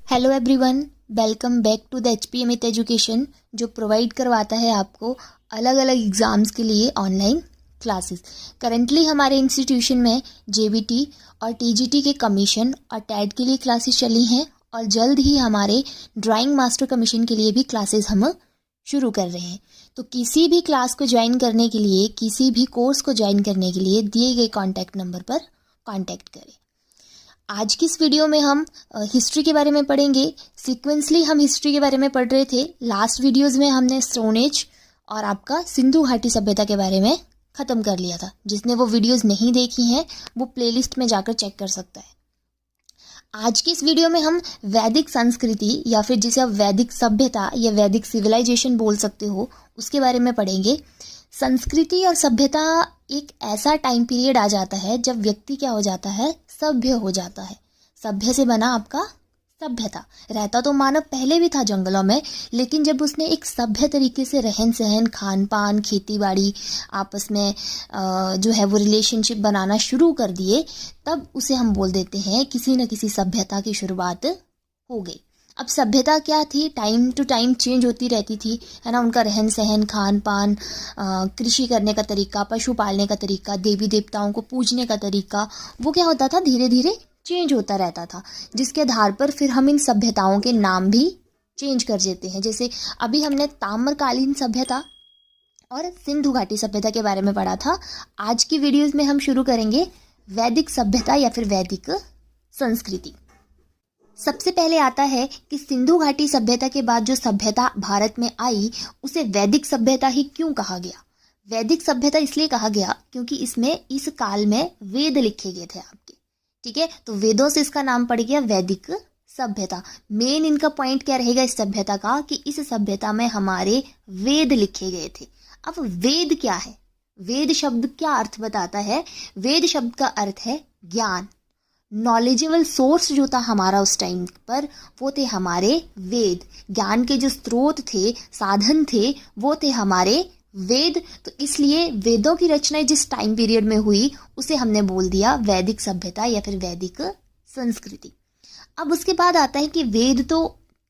Hello everyone, welcome back to the HPM with education, जो provide करवाता है आपको अलग अलग एग्ज़ाम्स के लिए ऑनलाइन क्लासेस। करंटली हमारे इंस्टीट्यूशन में जेबीटी और टीजीटी के कमीशन और टैट के लिए क्लासेस चली हैं और जल्द ही हमारे ड्राइंग मास्टर कमीशन के लिए भी क्लासेस हम शुरू कर रहे हैं। तो किसी भी क्लास को ज्वाइन करने के लिए, किसी भी कोर्स को ज्वाइन करने के लिए दिए गए कॉन्टैक्ट नंबर पर कॉन्टैक्ट करें। आज की इस वीडियो में हम हिस्ट्री के बारे में पढ़ेंगे। सीक्वेंसली हम हिस्ट्री के बारे में पढ़ रहे थे। लास्ट वीडियोस में हमने स्टोन एज और आपका सिंधु घाटी सभ्यता के बारे में ख़त्म कर लिया था। जिसने वो वीडियोस नहीं देखी हैं वो प्लेलिस्ट में जाकर चेक कर सकता है। आज की इस वीडियो में हम वैदिक संस्कृति या फिर जिसे आप वैदिक सभ्यता या वैदिक सिविलाइजेशन बोल सकते हो उसके बारे में पढ़ेंगे। संस्कृति और सभ्यता एक ऐसा टाइम पीरियड आ जाता है जब व्यक्ति क्या हो जाता है, सभ्य हो जाता है। सभ्य से बना आपका सभ्यता। रहता तो मानव पहले भी था जंगलों में, लेकिन जब उसने एक सभ्य तरीके से रहन सहन, खान पान, खेती बाड़ी, आपस में जो है वो रिलेशनशिप बनाना शुरू कर दिए, तब उसे हम बोल देते हैं किसी न किसी सभ्यता की शुरुआत हो गई। अब सभ्यता क्या थी, टाइम टू टाइम चेंज होती रहती थी, है ना। उनका रहन सहन, खान पान, कृषि करने का तरीका, पशु पालने का तरीका, देवी देवताओं को पूजने का तरीका, वो क्या होता था, धीरे धीरे चेंज होता रहता था। जिसके आधार पर फिर हम इन सभ्यताओं के नाम भी चेंज कर देते हैं। जैसे अभी हमने ताम्रकालीन सभ्यता और सिंधु घाटी सभ्यता के बारे में पढ़ा था। आज की वीडियोज़ में हम शुरू करेंगे वैदिक सभ्यता या फिर वैदिक संस्कृति। सबसे पहले आता है कि सिंधु घाटी सभ्यता के बाद जो सभ्यता भारत में आई उसे वैदिक सभ्यता ही क्यों कहा गया। वैदिक सभ्यता इसलिए कहा गया क्योंकि इसमें इस काल में वेद लिखे गए थे आपके, ठीक है। तो वेदों से इसका नाम पड़ गया वैदिक सभ्यता। मेन इनका पॉइंट क्या रहेगा इस सभ्यता का, कि इस सभ्यता में हमारे वेद लिखे गए थे। अब वेद क्या है, वेद शब्द क्या अर्थ बताता है। वेद शब्द का अर्थ है ज्ञान। नॉलेजेबल सोर्स जो था हमारा उस टाइम पर वो थे हमारे वेद। ज्ञान के जो स्रोत थे, साधन थे, वो थे हमारे वेद। तो इसलिए वेदों की रचना जिस टाइम पीरियड में हुई उसे हमने बोल दिया वैदिक सभ्यता या फिर वैदिक संस्कृति। अब उसके बाद आता है कि वेद तो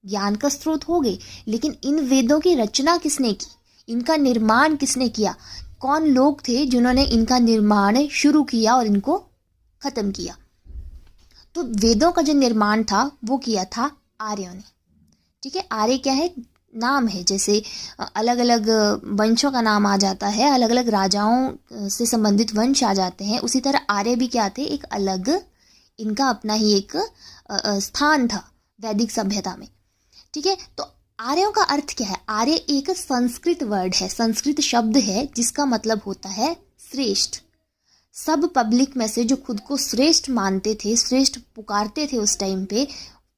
ज्ञान का स्रोत हो गए, लेकिन इन वेदों की रचना किसने की, इनका निर्माण किसने किया, कौन लोग थे जिन्होंने इनका निर्माण शुरू किया और इनको खत्म किया। तो वेदों का जो निर्माण था वो किया था आर्यों ने, ठीक है। आर्य क्या है, नाम है। जैसे अलग अलग वंशों का नाम आ जाता है, अलग अलग राजाओं से संबंधित वंश आ जाते हैं, उसी तरह आर्य भी क्या थे, एक अलग इनका अपना ही एक स्थान था वैदिक सभ्यता में, ठीक है। तो आर्यों का अर्थ क्या है, आर्य एक संस्कृत वर्ड है, संस्कृत शब्द है जिसका मतलब होता है श्रेष्ठ। सब पब्लिक में से जो खुद को श्रेष्ठ मानते थे, श्रेष्ठ पुकारते थे उस टाइम पे,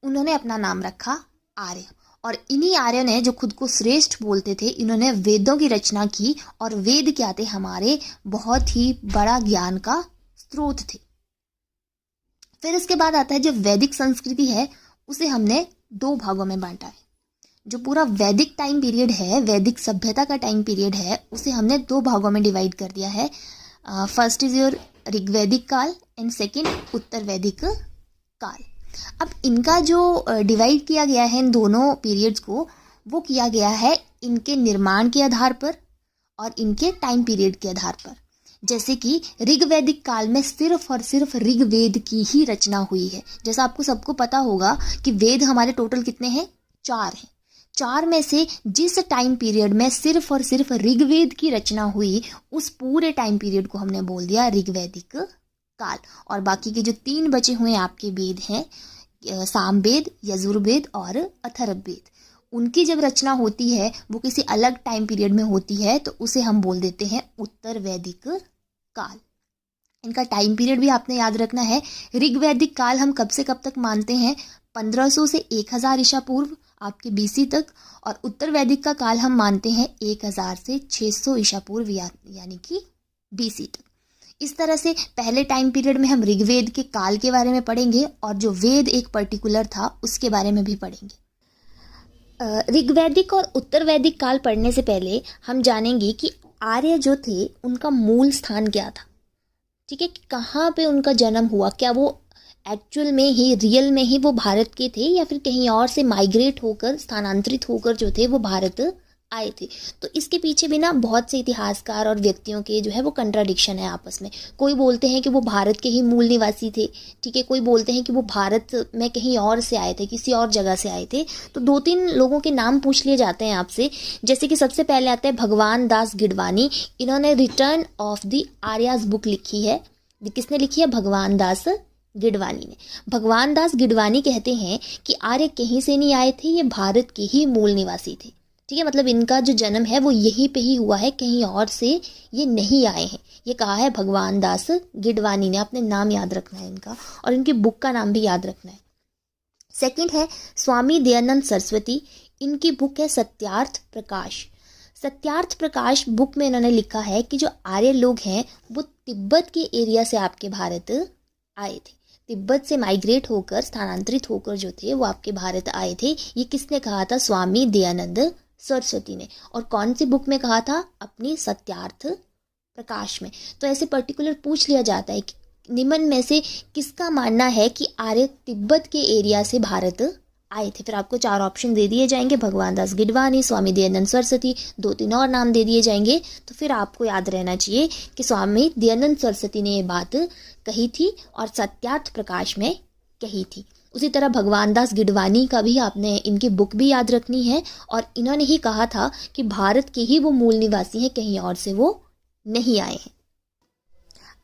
उन्होंने अपना नाम रखा आर्य। और इन्हीं आर्य ने जो खुद को श्रेष्ठ बोलते थे, इन्होंने वेदों की रचना की। और वेद क्या थे, हमारे बहुत ही बड़ा ज्ञान का स्रोत थे। फिर इसके बाद आता है जो वैदिक संस्कृति है उसे हमने दो भागों में बांटा है। जो पूरा वैदिक टाइम पीरियड है, वैदिक सभ्यता का टाइम पीरियड है, उसे हमने दो भागों में डिवाइड कर दिया है। फर्स्ट इज योर ऋग्वैदिक काल एंड सेकेंड उत्तर वैदिक काल। अब इनका जो डिवाइड किया गया है इन दोनों पीरियड्स को, वो किया गया है इनके निर्माण के आधार पर और इनके टाइम पीरियड के आधार पर। जैसे कि ऋग्वैदिक काल में सिर्फ और सिर्फ ऋग्वेद की ही रचना हुई है। जैसा आपको सबको पता होगा कि वेद हमारे टोटल कितने हैं, 4 हैं। 4 में से जिस टाइम पीरियड में सिर्फ और सिर्फ ऋग्वेद की रचना हुई, उस पूरे टाइम पीरियड को हमने बोल दिया ऋग्वैदिक काल। और बाकी के जो 3 बचे हुए आपके वेद हैं, सामवेद, यजुर्वेद और अथर्ववेद, उनकी जब रचना होती है वो किसी अलग टाइम पीरियड में होती है, तो उसे हम बोल देते हैं उत्तर वैदिक काल। इनका टाइम पीरियड भी आपने याद रखना है। ऋग्वैदिक काल हम कब से कब तक मानते हैं, 1500 से 1000 ईसा पूर्व आपके बीसी तक। और उत्तर वैदिक का काल हम मानते हैं 1000 से 600 ईसा पूर्व यानी कि बीसी तक। इस तरह से पहले टाइम पीरियड में हम ऋग्वेद के काल के बारे में पढ़ेंगे और जो वेद एक पर्टिकुलर था उसके बारे में भी पढ़ेंगे। ऋग्वैदिक और उत्तर वैदिक काल पढ़ने से पहले हम जानेंगे कि आर्य जो थे उनका मूल स्थान क्या था, ठीक है। कहाँ पे उनका जन्म हुआ, क्या वो एक्चुअल में ही, रियल में ही वो भारत के थे या फिर कहीं और से माइग्रेट होकर, स्थानांतरित होकर जो थे वो भारत आए थे। तो इसके पीछे भी ना बहुत से इतिहासकार और व्यक्तियों के जो है वो कंट्राडिक्शन है आपस में। कोई बोलते हैं कि वो भारत के ही मूल निवासी थे, ठीक है, कोई बोलते हैं कि वो भारत में कहीं और से आए थे, किसी और जगह से आए थे। तो 2-3 लोगों के नाम पूछ लिए जाते हैं आपसे, जैसे कि सबसे पहले आता है भगवान दास गिडवानी। इन्होंने return of the Arya's book लिखी है। किसने लिखी है? भगवान दास गिडवानी ने। भगवान दास गिडवानी कहते हैं कि आर्य कहीं से नहीं आए थे, ये भारत के ही मूल निवासी थे, ठीक है। मतलब इनका जो जन्म है वो यहीं पे ही हुआ है, कहीं और से ये नहीं आए हैं। ये कहा है भगवान दास गिडवानी ने। आपने नाम याद रखना है इनका, और इनकी बुक का नाम भी याद रखना है। सेकंड है स्वामी दयानंद सरस्वती। इनकी बुक है सत्यार्थ प्रकाश। सत्यार्थ प्रकाश बुक में इन्होंने लिखा है कि जो आर्य लोग हैं वो तिब्बत के एरिया से आपके भारत आए थे। तिब्बत से माइग्रेट होकर, स्थानांतरित होकर जो थे वो आपके भारत आए थे। ये किसने कहा था? स्वामी दयानंद सरस्वती ने। और कौन सी बुक में कहा था? अपनी सत्यार्थ प्रकाश में। तो ऐसे पर्टिकुलर पूछ लिया जाता है कि निम्न में से किसका मानना है कि आर्य तिब्बत के एरिया से भारत आए थे। फिर आपको 4 ऑप्शन दे दिए जाएंगे, भगवान दास गिडवानी, स्वामी दयानंद सरस्वती, 2-3 और नाम दे दिए जाएंगे। तो फिर आपको याद रहना चाहिए कि स्वामी दयानंद सरस्वती ने ये बात कही थी और सत्यार्थ प्रकाश में कही थी। उसी तरह भगवान दास गिडवानी का भी आपने इनकी बुक भी याद रखनी है, और इन्होंने ही कहा था कि भारत के ही वो मूल निवासी हैं, कहीं और से वो नहीं आए हैं।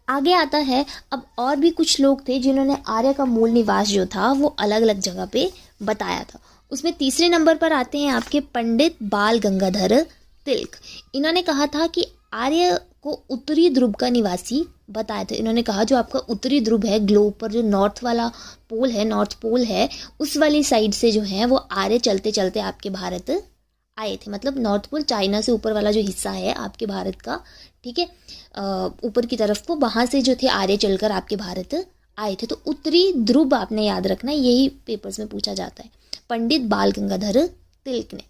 आगे आता है, अब और भी कुछ लोग थे जिन्होंने आर्य का मूल निवास जो था वो अलग अलग जगह पे बताया था। उसमें तीसरे नंबर पर आते हैं आपके पंडित बाल गंगाधर तिलक। इन्होंने कहा था कि आर्य को उत्तरी ध्रुव का निवासी बताया था। इन्होंने कहा जो आपका उत्तरी ध्रुव है, ग्लोब पर जो नॉर्थ वाला पोल है, नॉर्थ पोल है, उस वाली साइड से जो है वो आर्य चलते चलते आपके भारत आए थे। मतलब नॉर्थ पोल, चाइना से ऊपर वाला जो हिस्सा है आपके भारत का, ठीक है, ऊपर की तरफ को, वहाँ से जो थे आर्य चलकर आपके भारत आए थे। तो उत्तरी ध्रुव आपने याद रखना, यही पेपर्स में पूछा जाता है, पंडित बाल गंगाधर तिलक ने।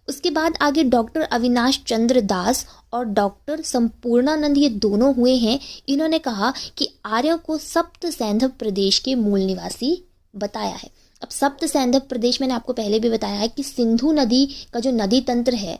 उसके बाद आगे डॉक्टर अविनाश चंद्र दास और डॉक्टर संपूर्णानंद, ये दोनों हुए हैं। इन्होंने कहा कि आर्यों को सप्त सैंधव प्रदेश के मूल निवासी बताया है। अब सप्त सैंधव प्रदेश मैंने आपको पहले भी बताया है कि सिंधु नदी का जो नदी तंत्र है,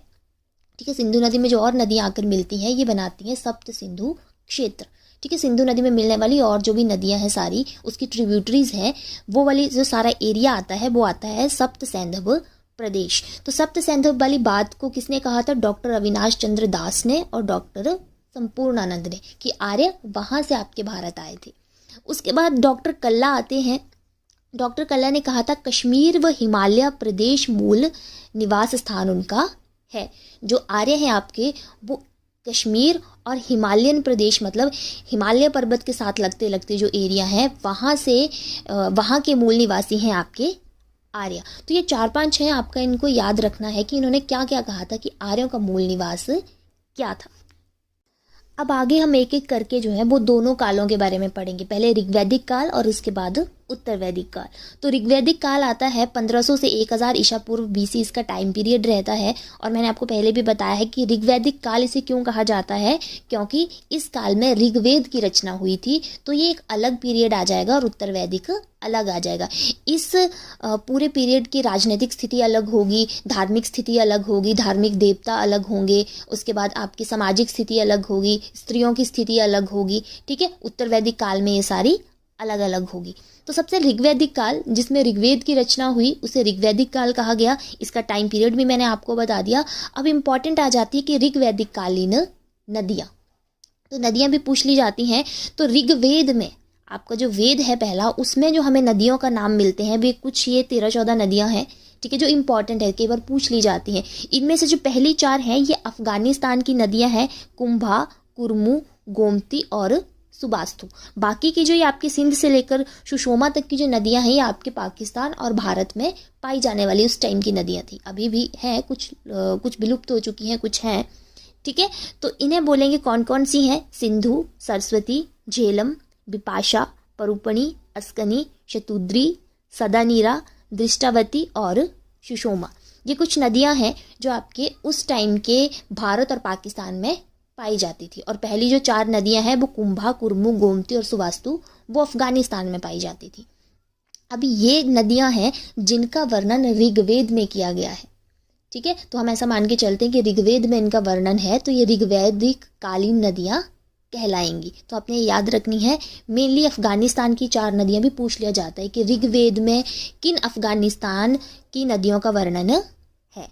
ठीक है, सिंधु नदी में जो और नदियाँ आकर मिलती हैं ये बनाती हैं सप्त सिंधु क्षेत्र, ठीक है। सिंधु नदी में मिलने वाली और जो भी नदियाँ हैं सारी, उसकी ट्रिब्यूटरीज हैं, वो वाली जो सारा एरिया आता है वो आता है सप्त सैंधव प्रदेश। तो सप्त सैंधव वाली बात को किसने कहा था? डॉक्टर अविनाश चंद्र दास ने और डॉक्टर संपूर्णानंद ने, कि आर्य वहाँ से आपके भारत आए थे। उसके बाद डॉक्टर कल्ला आते हैं। डॉक्टर कल्ला ने कहा था कश्मीर व हिमालय प्रदेश मूल निवास स्थान उनका है। जो आर्य हैं आपके वो कश्मीर और हिमालयन प्रदेश, मतलब हिमालय पर्वत के साथ लगते लगते जो एरिया है वहाँ से, वहाँ के मूल निवासी हैं आपके आर्य। तो ये 4-5 हैं, आपका इनको याद रखना है कि इन्होंने क्या क्या कहा था, कि आर्यों का मूल निवास क्या था। अब आगे हम एक एक करके जो है वो दोनों कालों के बारे में पढ़ेंगे। पहले ऋग्वैदिक काल और उसके बाद उत्तर वैदिक काल। तो ऋग्वैदिक काल आता है 1500 से 1000 ईसा पूर्व BC, इसका टाइम पीरियड रहता है। और मैंने आपको पहले भी बताया है कि ऋग्वैदिक काल इसे क्यों कहा जाता है, क्योंकि इस काल में ऋग्वेद की रचना हुई थी। तो ये एक अलग पीरियड आ जाएगा और उत्तर वैदिक अलग आ जाएगा। इस पूरे पीरियड की राजनीतिक स्थिति अलग होगी, धार्मिक स्थिति अलग होगी, धार्मिक देवता अलग होंगे, उसके बाद आपकी सामाजिक स्थिति अलग होगी, स्त्रियों की स्थिति अलग होगी, ठीक है। उत्तर वैदिक काल में ये सारी अलग अलग होगी। तो सबसे ऋग्वैदिक काल, जिसमें ऋग्वेद की रचना हुई, उसे ऋग्वैदिक काल कहा गया। इसका टाइम पीरियड भी मैंने आपको बता दिया। अब इम्पॉर्टेंट आ जाती है कि ऋग्वैदिक कालीन नदियाँ, तो नदियाँ भी पूछ ली जाती हैं। तो ऋग्वेद में आपका जो वेद है पहला, उसमें जो हमें नदियों का नाम मिलते हैं वे कुछ ये 13-14 नदियाँ हैं, ठीक है, जो इंपॉर्टेंट है, कई बार पूछ ली जाती हैं। इनमें से जो पहली 4 हैं ये अफगानिस्तान की नदियाँ हैं, कुंभा, कुरमू, गोमती और सुबास्तु। बाकी की जो ये आपकी सिंध से लेकर सुषमा तक की जो नदियां हैं ये आपके पाकिस्तान और भारत में पाई जाने वाली उस टाइम की नदियां थी। अभी भी हैं कुछ विलुप्त हो चुकी हैं, कुछ हैं, ठीक है। तो इन्हें बोलेंगे कौन कौन सी हैं? सिंधु, सरस्वती, झेलम, बिपाशा, परूपणी, अस्कनी, शतुद्री, सदानीरा, दृष्टावती और सुषमा। ये कुछ नदियां हैं जो आपके उस टाइम के भारत और पाकिस्तान में पाई जाती थी। और पहली जो 4 नदियां हैं वो कुंभा, कुरमू, गोमती और सुबास्तु, वो अफगानिस्तान में पाई जाती थी। अब ये नदियां हैं जिनका वर्णन ऋग्वेद में किया गया है। ठीक है, तो हम ऐसा मान के चलते हैं कि ऋग्वेद में इनका वर्णन है, तो ये ऋग्वैदिक कालीन नदियां कहलाएंगी। तो आपने याद रखनी है। मेनली अफगानिस्तान की 4 नदियां भी पूछ लिया जाता है कि ऋग्वेद में किन अफगानिस्तान की नदियों का वर्णन है।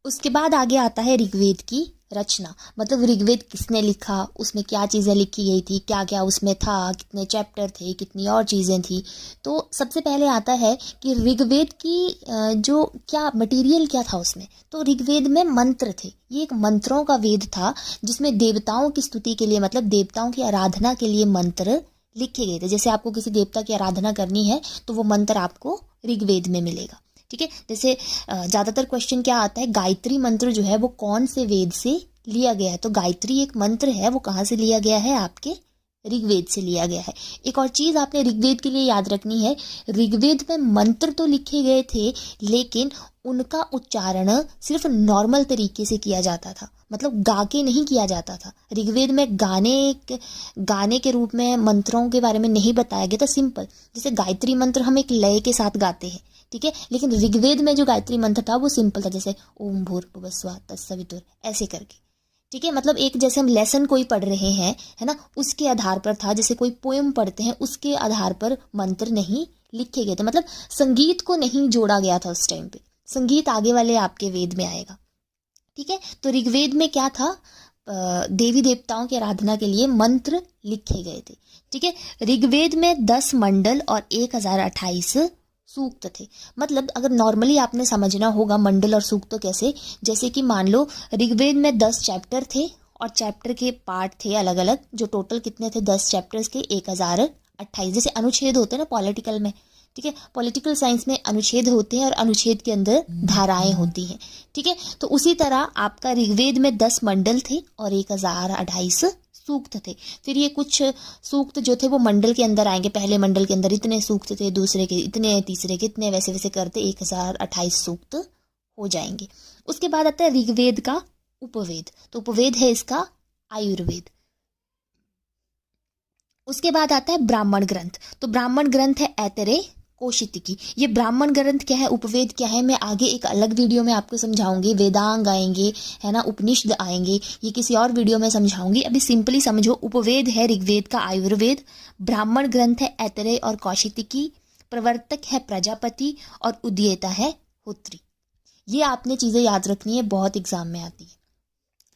उसके बाद आगे आता है ऋग्वेद की रचना, मतलब ऋग्वेद किसने लिखा, उसमें क्या चीज़ें लिखी गई थी, क्या क्या उसमें था, कितने चैप्टर थे, कितनी और चीज़ें थी। तो सबसे पहले आता है कि ऋग्वेद की जो क्या मटेरियल क्या था उसमें। तो ऋग्वेद में मंत्र थे। ये एक मंत्रों का वेद था जिसमें देवताओं की स्तुति के लिए, मतलब देवताओं की आराधना के लिए मंत्र लिखे गए थे। जैसे आपको किसी देवता की आराधना करनी है तो वो मंत्र आपको ऋग्वेद में मिलेगा। ठीक है, जैसे ज़्यादातर क्वेश्चन क्या आता है, गायत्री मंत्र जो है वो कौन से वेद से लिया गया है। तो गायत्री एक मंत्र है, वो कहाँ से लिया गया है, आपके ऋग्वेद से लिया गया है। एक और चीज़ आपने ऋग्वेद के लिए याद रखनी है, ऋग्वेद में मंत्र तो लिखे गए थे लेकिन उनका उच्चारण सिर्फ नॉर्मल तरीके से किया जाता था, मतलब गा के नहीं किया जाता था। ऋग्वेद में गाने के रूप में मंत्रों के बारे में नहीं बताया गया था। सिंपल, जैसे गायत्री मंत्र हम एक लय के साथ गाते हैं, ठीक है, लेकिन ऋग्वेद में जो गायत्री मंत्र था वो सिंपल था, जैसे ओम भूर्भुवस्सुवः तत्सवितुर, ऐसे करके। ठीक है, मतलब एक जैसे हम लेसन कोई पढ़ रहे हैं, है ना, उसके आधार पर था। जैसे कोई पोएम पढ़ते हैं उसके आधार पर मंत्र नहीं लिखे गए थे, मतलब संगीत को नहीं जोड़ा गया था उस टाइम पे। संगीत आगे वाले आपके वेद में आएगा। ठीक है, तो ऋग्वेद में क्या था, देवी देवताओं की आराधना के लिए मंत्र लिखे गए थे। ठीक है, ऋग्वेद में 10 मंडल और 1028 सूक्त थे। मतलब अगर नॉर्मली आपने समझना होगा मंडल और सूक्त तो कैसे, जैसे कि मान लो ऋग्वेद में 10 चैप्टर थे और चैप्टर के पार्ट थे अलग अलग, जो टोटल कितने थे 10 चैप्टर्स के 1028। जैसे अनुच्छेद होते हैं ना पॉलिटिकल में, ठीक है, पॉलिटिकल साइंस में अनुच्छेद होते हैं और अनुच्छेद के अंदर धाराएं होती हैं। ठीक है, तो उसी तरह आपका ऋग्वेद में 10 मंडल थे और 1028 सूक्त थे। फिर ये कुछ सूक्त जो थे वो मंडल के अंदर आएंगे। पहले मंडल के अंदर इतने सूक्त थे, दूसरे के इतने, तीसरे के इतने, वैसे वैसे करते 1028 सूक्त हो जाएंगे। उसके बाद आता है ऋग्वेद का उपवेद। तो उपवेद है इसका आयुर्वेद। उसके बाद आता है ब्राह्मण ग्रंथ। तो ब्राह्मण ग्रंथ है ऐतरेय कौशितकी। ये ब्राह्मण ग्रंथ क्या है, उपवेद क्या है, मैं आगे एक अलग वीडियो में आपको समझाऊंगी। वेदांग आएंगे, है ना, उपनिषद आएंगे, ये किसी और वीडियो में समझाऊंगी। अभी सिंपली समझो, उपवेद है ऋग्वेद का आयुर्वेद, ब्राह्मण ग्रंथ है ऐतरेय और कौशितकी, प्रवर्तक है प्रजापति और उद्येता है होत्री। ये आपने चीजें याद रखनी है, बहुत एग्जाम में आती है।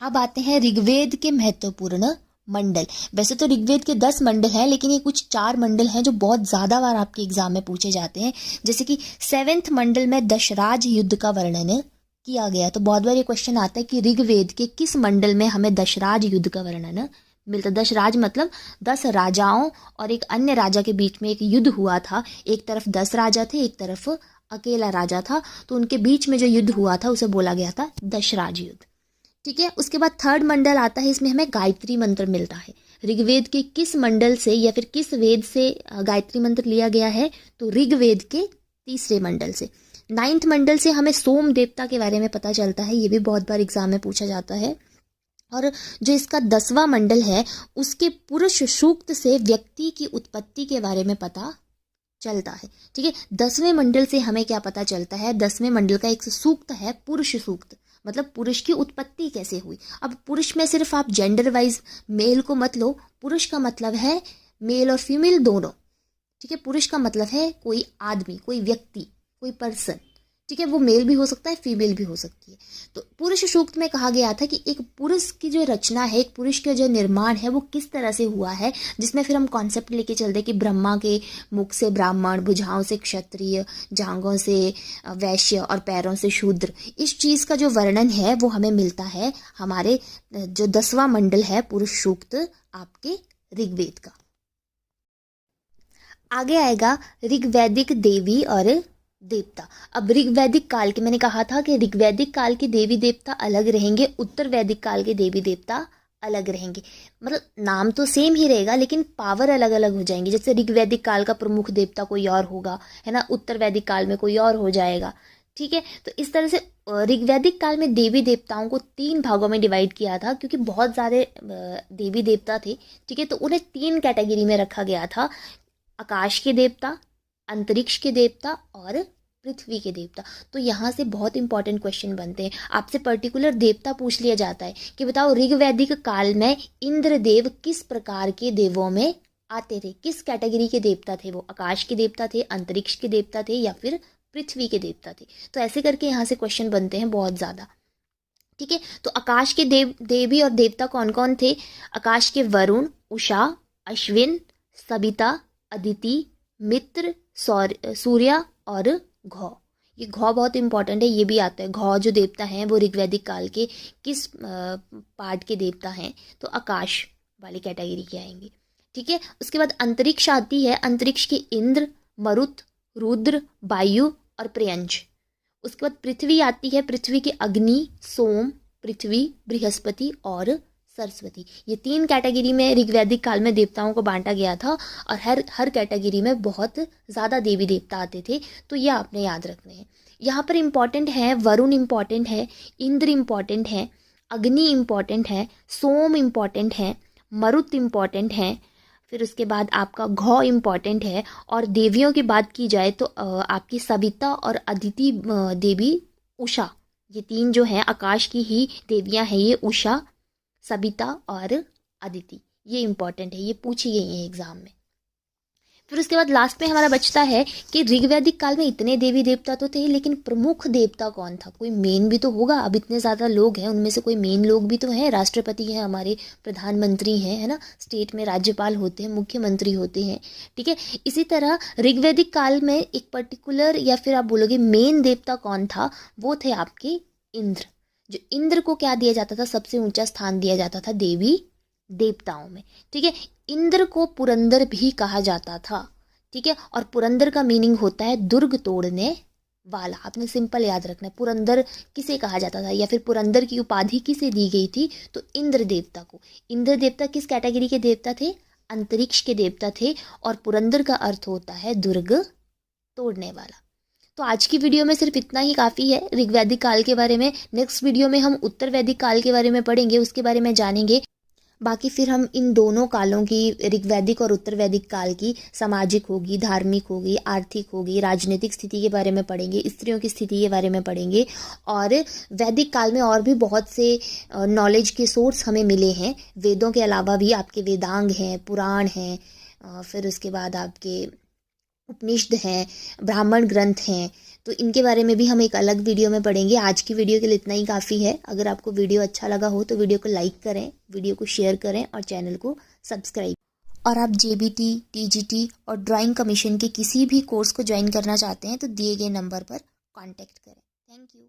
अब आते हैं ऋग्वेद के महत्वपूर्ण मंडल। वैसे तो ऋग्वेद के 10 मंडल हैं, लेकिन ये कुछ 4 मंडल हैं जो बहुत ज़्यादा बार आपके एग्जाम में पूछे जाते हैं। जैसे कि 7th मंडल में दशराज युद्ध का वर्णन किया गया। तो बहुत बार ये क्वेश्चन आता है कि ऋग्वेद के किस मंडल में हमें दशराज युद्ध का वर्णन मिलता है। दशराज मतलब 10 राजाओं और एक अन्य राजा के बीच में एक युद्ध हुआ था। एक तरफ 10 राजा थे, एक तरफ अकेला राजा था, तो उनके बीच में जो युद्ध हुआ था उसे बोला गया था दशराज युद्ध। ठीक है, उसके बाद 3rd मंडल आता है, इसमें हमें गायत्री मंत्र मिलता है। ऋग्वेद के किस मंडल से या फिर किस वेद से गायत्री मंत्र लिया गया है, तो ऋग्वेद के 3रे मंडल से। 9th मंडल से हमें सोम देवता के बारे में पता चलता है, ये भी बहुत बार एग्जाम में पूछा जाता है। और जो इसका 10वां मंडल है उसके पुरुष सूक्त से व्यक्ति की उत्पत्ति के बारे में पता चलता है। ठीक है, 10वें मंडल से हमें क्या पता चलता है, 10वें मंडल का एक सूक्त है पुरुष सूक्त, मतलब पुरुष की उत्पत्ति कैसे हुई। अब पुरुष में सिर्फ आप जेंडर वाइज मेल को मत लो, पुरुष का मतलब है मेल और फीमेल दोनों। ठीक है, पुरुष का मतलब है कोई आदमी, कोई व्यक्ति, कोई पर्सन। ठीक है, वो मेल भी हो सकता है, फीमेल भी हो सकती है। तो पुरुष सूक्त में कहा गया था कि एक पुरुष की जो रचना है, एक पुरुष का जो निर्माण है वो किस तरह से हुआ है, जिसमें फिर हम कॉन्सेप्ट लेके चलते कि ब्रह्मा के मुख से ब्राह्मण, भुजाओं से क्षत्रिय, जांघों से वैश्य और पैरों से शूद्र। इस चीज़ का जो वर्णन है वो हमें मिलता है हमारे जो 10वां मंडल है पुरुष सूक्त आपके ऋग्वेद का। आगे आएगा ऋग्वैदिक देवी और देवता। अब ऋग्वैदिक काल के, मैंने कहा था कि ऋग्वैदिक काल के देवी देवता अलग रहेंगे, उत्तर वैदिक काल के देवी देवता अलग रहेंगे। मतलब नाम तो सेम ही रहेगा लेकिन पावर अलग अलग हो जाएंगी। जैसे ऋग्वैदिक काल का प्रमुख देवता कोई और होगा, है ना, उत्तर वैदिक काल में कोई और हो जाएगा। ठीक है, तो इस तरह से ऋग्वैदिक काल में देवी देवताओं को 3 भागों में डिवाइड किया था, क्योंकि बहुत सारे देवी देवता थे। ठीक है, तो उन्हें 3 कैटेगरी में रखा गया था। आकाश के देवता, अंतरिक्ष के देवता और पृथ्वी के देवता। तो यहाँ से बहुत इंपॉर्टेंट क्वेश्चन बनते हैं। आपसे पर्टिकुलर देवता पूछ लिया जाता है कि बताओ ऋग्वैदिक काल में इंद्रदेव किस प्रकार के देवों में आते थे, किस कैटेगरी के देवता थे वो, आकाश के देवता थे, अंतरिक्ष के देवता थे या फिर पृथ्वी के देवता थे। तो ऐसे करके यहाँ से क्वेश्चन बनते हैं बहुत ज़्यादा। ठीक है, तो आकाश के देवी और देवता कौन कौन थे? आकाश के वरुण, उषा, अश्विन, सबिता, अदिति, मित्र, सूर्य और घौ। ये घौ बहुत इंपॉर्टेंट है, ये भी आता है। घौ जो देवता हैं वो ऋग्वैदिक काल के किस पार्ट के देवता हैं? तो आकाश वाली कैटेगरी के आएंगे। ठीक है, उसके बाद अंतरिक्ष आती है। अंतरिक्ष के इंद्र, मरुत, रुद्र, वायु और प्रियंश। उसके बाद पृथ्वी आती है। पृथ्वी के अग्नि, सोम, पृथ्वी, बृहस्पति और सरस्वती। ये 3 कैटेगरी में ऋग्वैदिक काल में देवताओं को बांटा गया था और हर कैटेगरी में बहुत ज़्यादा देवी देवता आते थे। तो ये आपने याद रखने हैं। यहाँ पर इम्पॉर्टेंट है, वरुण इम्पॉर्टेंट है, इंद्र इम्पॉर्टेंट है, अग्नि इम्पॉर्टेंट है, सोम इम्पॉर्टेंट है, मरुत इम्पॉर्टेंट है, फिर उसके बाद आपका घौ इम्पॉर्टेंट है। और देवियों की बात की जाए तो आपकी सविता और अदिति देवी, उषा, ये 3 जो हैं आकाश की ही देवियां हैं। ये उषा, सबिता और अदिति, ये इंपॉर्टेंट है, ये पूछी गई है एग्जाम में। फिर उसके बाद लास्ट में हमारा बचता है कि ऋग्वैदिक काल में इतने देवी देवता तो थे, लेकिन प्रमुख देवता कौन था? कोई मेन भी तो होगा। अब इतने ज़्यादा लोग हैं, उनमें से कोई मेन लोग भी तो हैं। राष्ट्रपति हैं हमारे, प्रधानमंत्री हैं, है ना, स्टेट में राज्यपाल होते हैं, मुख्यमंत्री होते हैं। ठीक है, इसी तरह ऋग्वैदिक काल में एक पर्टिकुलर या फिर आप बोलोगे मेन देवता कौन था? वो थे आपके इंद्र। जो इंद्र को क्या दिया जाता था? सबसे ऊंचा स्थान दिया जाता था देवी देवताओं में। ठीक है, इंद्र को पुरंदर भी कहा जाता था। ठीक है, और पुरंदर का मीनिंग होता है दुर्ग तोड़ने वाला। आपने सिंपल याद रखना है, पुरंदर किसे कहा जाता था या फिर पुरंदर की उपाधि किसे दी गई थी? तो इंद्र देवता को। इंद्र देवता किस कैटेगरी के देवता थे? अंतरिक्ष के देवता थे। और पुरंदर का अर्थ होता है दुर्ग तोड़ने वाला। तो आज की वीडियो में सिर्फ इतना ही काफ़ी है ऋग्वैदिक काल के बारे में। नेक्स्ट वीडियो में हम उत्तर वैदिक काल के बारे में पढ़ेंगे, उसके बारे में जानेंगे। बाकी फिर हम इन दोनों कालों की, ऋग्वैदिक और उत्तर वैदिक काल की, सामाजिक होगी, धार्मिक होगी, आर्थिक होगी, राजनीतिक स्थिति के बारे में पढ़ेंगे, स्त्रियों की स्थिति के बारे में पढ़ेंगे। और वैदिक काल में और भी बहुत से नॉलेज के सोर्स हमें मिले हैं। वेदों के अलावा भी आपके वेदांग हैं, पुराण हैं, फिर उसके बाद आपके उपनिषद हैं, ब्राह्मण ग्रंथ हैं। तो इनके बारे में भी हम एक अलग वीडियो में पढ़ेंगे। आज की वीडियो के लिए इतना ही काफ़ी है। अगर आपको वीडियो अच्छा लगा हो तो वीडियो को लाइक करें, वीडियो को शेयर करें और चैनल को सब्सक्राइब। और आप जेबीटी, टीजीटी और ड्राइंग कमीशन के किसी भी कोर्स को ज्वाइन करना चाहते हैं तो दिए गए नंबर पर कॉन्टैक्ट करें। Thank you.